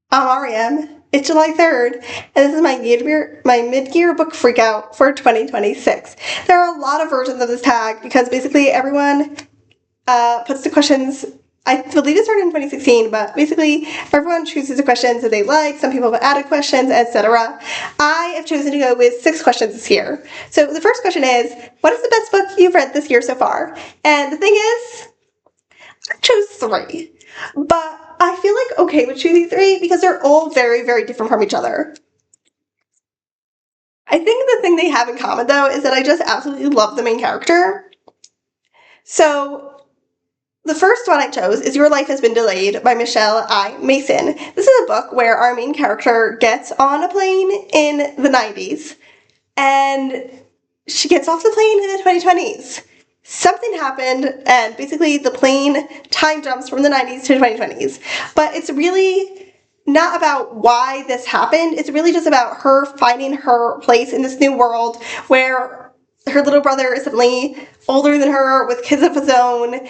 I'm REM. It's July 3rd, and this is my mid-year book freakout for 2026. There are a lot of versions of this tag because basically everyone puts the questions. I believe it started in 2016, but basically everyone chooses the questions that they like. Some people have added questions, etc. I have chosen to go with 6 questions this year. So the first question is, what is the best book you've read this year so far? And the thing is, I chose 3. But I feel like okay with choosing 3 because they're all very, very different from each other. I think the thing they have in common, though, is that I just absolutely love the main character. So, the first one I chose is Your Life Has Been Delayed by Michelle I. Mason. This is a book where our main character gets on a plane in the 90s and she gets off the plane in the 2020s. Something happened, and basically the plane time jumps from the 90s to the 2020s. But it's really not about why this happened. It's really just about her finding her place in this new world where her little brother is suddenly older than her with kids of his own,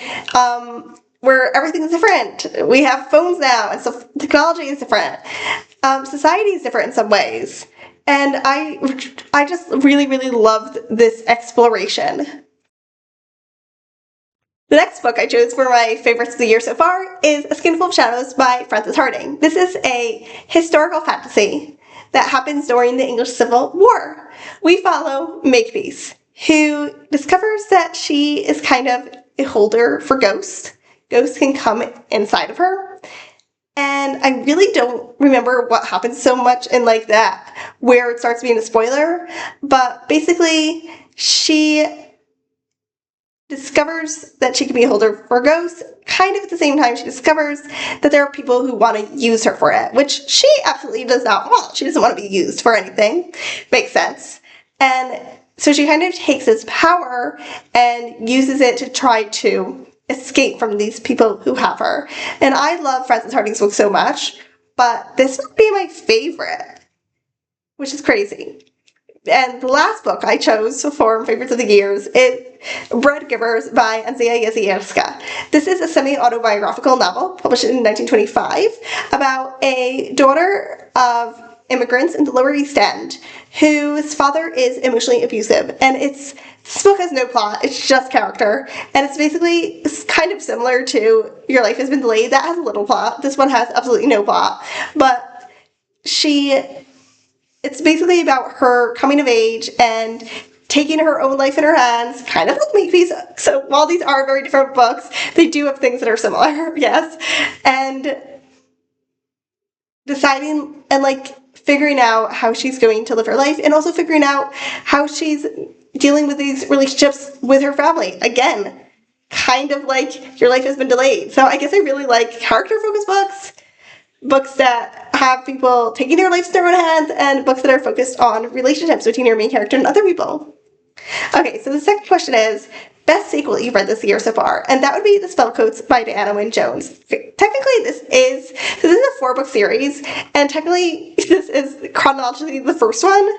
where everything's different. We have phones now, and so technology is different. Society is different in some ways. And I just really, really loved this exploration. The next book I chose for my favorites of the year so far is A Skinful of Shadows by Frances Hardinge. This is a historical fantasy that happens during the English Civil War. We follow Makepeace, who discovers that she is kind of a holder for ghosts. Ghosts can come inside of her. And I really don't remember what happens so much in like that, where it starts being a spoiler, but basically she discovers that she can be a holder for ghosts, kind of at the same time she discovers that there are people who want to use her for it, which she absolutely does not want. She doesn't want to be used for anything. Makes sense. And so she kind of takes this power and uses it to try to escape from these people who have her. And I love Frances Hardinge's book so much, but this would be my favorite, which is crazy. And the last book I chose for favorites of the years is Bread Givers by Andrzej Jasiewska. This is a semi-autobiographical novel published in 1925 about a daughter of immigrants in the Lower East End whose father is emotionally abusive. And this book has no plot, it's just character. And it's kind of similar to Your Life Has Been Delayed. That has a little plot. This one has absolutely no plot. But it's basically about her coming of age and taking her own life in her hands, kind of like Makepeace. So while these are very different books, they do have things that are similar, yes. And deciding and figuring out how she's going to live her life, and also figuring out how she's dealing with these relationships with her family. Again, kind of like Your Life Has Been Delayed. So I guess I really like character-focused books that have people taking their lives in their own hands, and books that are focused on relationships between your main character and other people. Okay, so the second question is, best sequel you've read this year so far? And that would be The Spellcoats by Diana Wynne Jones. Technically, this is a 4-book series, and technically this is chronologically the first one.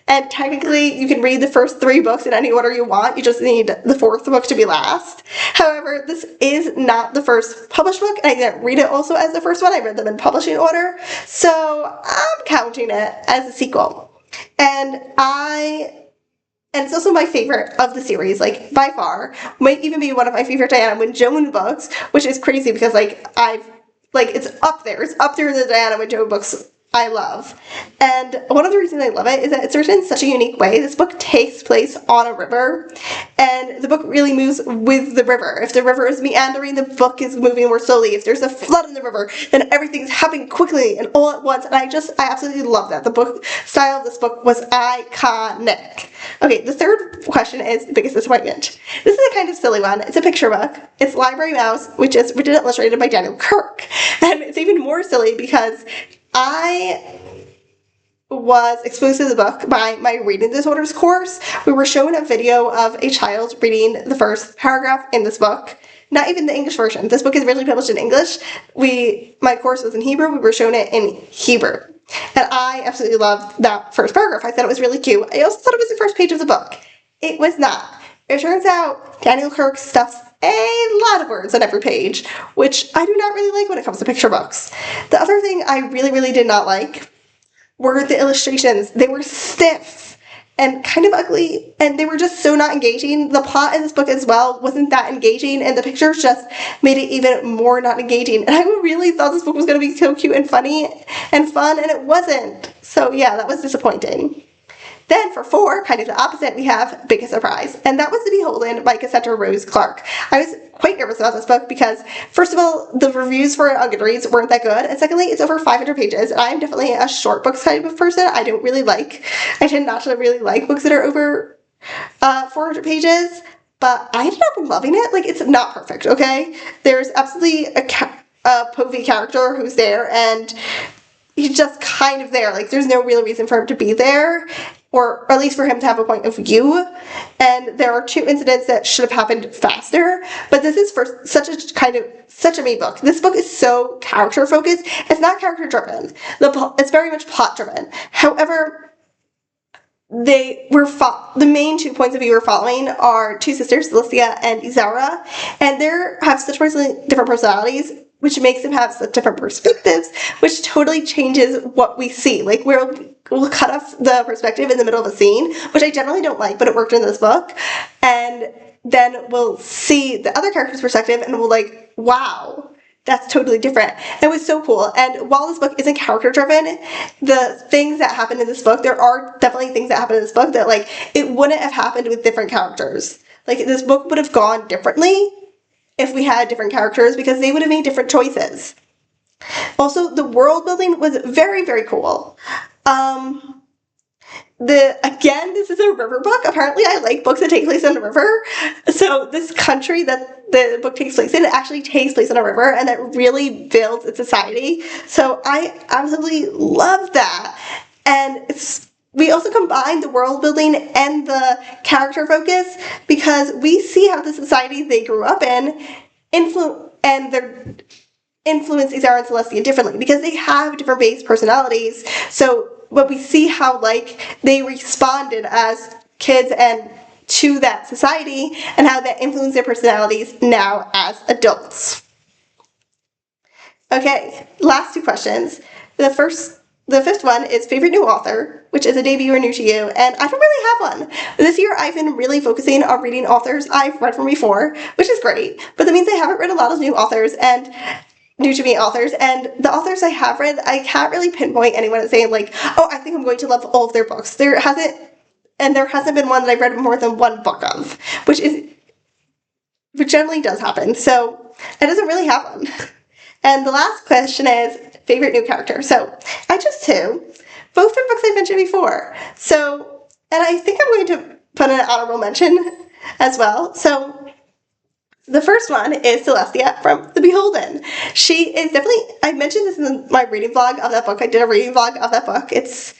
And technically, you can read the first 3 books in any order you want. You just need the 4th book to be last. However, this is not the first published book, and I didn't read it also as the first one. I read them in publishing order. So I'm counting it as a sequel. And it's also my favorite of the series, by far. Might even be one of my favorite Diana Wynne Jones books, which is crazy because, it's up there. It's up there in the Diana Wynne Jones books I love. And one of the reasons I love it is that it's written in such a unique way. This book takes place on a river, and the book really moves with the river. If the river is meandering, the book is moving more slowly. If there's a flood in the river, then everything's happening quickly and all at once, and I absolutely love that. The book style of this book was iconic. Okay, the third question is Biggest Disappointment. This is a kind of silly one. It's a picture book. It's Library Mouse, which is written and illustrated by Daniel Kirk. And it's even more silly because I was exposed to the book by my reading disorders course. We were shown a video of a child reading the first paragraph in this book. Not even the English version. This book is originally published in English. My course was in Hebrew. We were shown it in Hebrew. And I absolutely loved that first paragraph. I thought it was really cute. I also thought it was the first page of the book. It was not. It turns out Daniel Kirk's stuff a lot of words on every page, which I do not really like when it comes to picture books. The other thing I really, really did not like were the illustrations. They were stiff and kind of ugly, and they were just so not engaging. The plot in this book as well wasn't that engaging, and the pictures just made it even more not engaging. And I really thought this book was going to be so cute and funny and fun, and it wasn't. So yeah, that was disappointing. Then for 4, kind of the opposite, we have Biggest Surprise, and that was The Beholden by Cassandra Rose Clark. I was quite nervous about this book because, first of all, the reviews for it on Goodreads weren't that good, and secondly, it's over 500 pages, and I'm definitely a short books type of person. I tend not to really like books that are over 400 pages, but I ended up loving it. Like, it's not perfect, okay? There's absolutely a Povey character who's there, and he's just kind of there. Like, there's no real reason for him to be there, or at least for him to have a point of view. And there are 2 incidents that should have happened faster. But this is for such a me book. This book is so character focused. It's not character driven. It's very much plot driven. However, the main 2 points of view we're following are 2 sisters, Alicia and Izara, and they have such different personalities, which makes them have such different perspectives, which totally changes what we see. Like, we'll cut off the perspective in the middle of a scene, which I generally don't like, but it worked in this book, and then we'll see the other character's perspective, and we'll like, wow, that's totally different. It was so cool. And while this book isn't character driven, the things that happen in this book, there are definitely things that happen in this book that, like, it wouldn't have happened with different characters. Like, this book would have gone differently if we had different characters, because they would have made different choices. Also, the world building was very, very cool. Again, this is a river book. Apparently, I like books that take place on a river. So this country that the book takes place in, it actually takes place on a river, and that really builds its society. So I absolutely love that. And we also combine the world building and the character focus, because we see how the society they grew up in influence Izara and Celestia differently, because they have different base personalities. But we see how, like, they responded as kids and to that society, and how that influenced their personalities now as adults. Okay, last 2 questions. The 5th one is favorite new author, which is a debut or new to you, and I don't really have one. This year I've been really focusing on reading authors I've read from before, which is great, but that means I haven't read a lot of new authors and new to me authors, and the authors I have read, I can't really pinpoint anyone and say, like, oh, I think I'm going to love all of their books. There hasn't been one that I've read more than 1 book of, which generally does happen, so it doesn't really have one. And the last question is favorite new character. So I chose 2. Both are books I've mentioned before. So, and I think I'm going to put an honorable mention as well. So the first one is Celestia from The Beholden. She is definitely, I mentioned this in my reading vlog of that book. I did a reading vlog of that book. It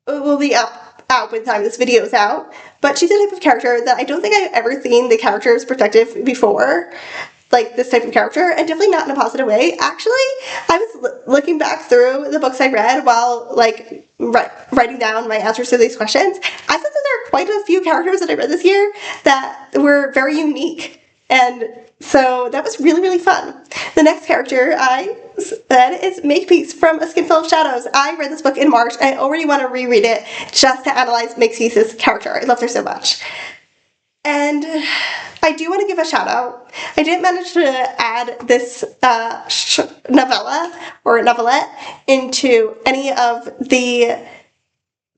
will be out by the time this video is out. But she's a type of character that I don't think I've ever seen the character's perspective before. Like, this type of character, and definitely not in a positive way. Actually, I was looking back through the books I read while, like, writing down my answers to these questions. I thought that there are quite a few characters that I read this year that were very unique. And so that was really, really fun. The next character I said is Makepeace from A Skin Full of Shadows. I read this book in March, and I already want to reread it just to analyze Makepeace's character. I loved her so much. And I do want to give a shout out. I didn't manage to add this novella or novelette into any of the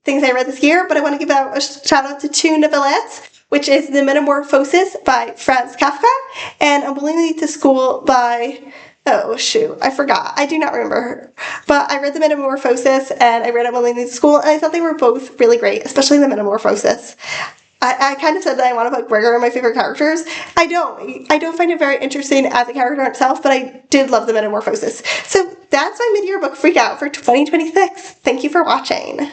things I read this year, but I want to give out a shout out to 2 novellettes, which is The Metamorphosis by Franz Kafka and A Willing Lead to School by, oh shoot, I forgot. I do not remember her. But I read The Metamorphosis and I read A Willing Lead to School, and I thought they were both really great, especially The Metamorphosis. I kind of said that I want to put Gregor in my favorite characters. I don't find it very interesting as a character itself, but I did love The Metamorphosis. So that's my mid-year book freak out for 2026. Thank you for watching.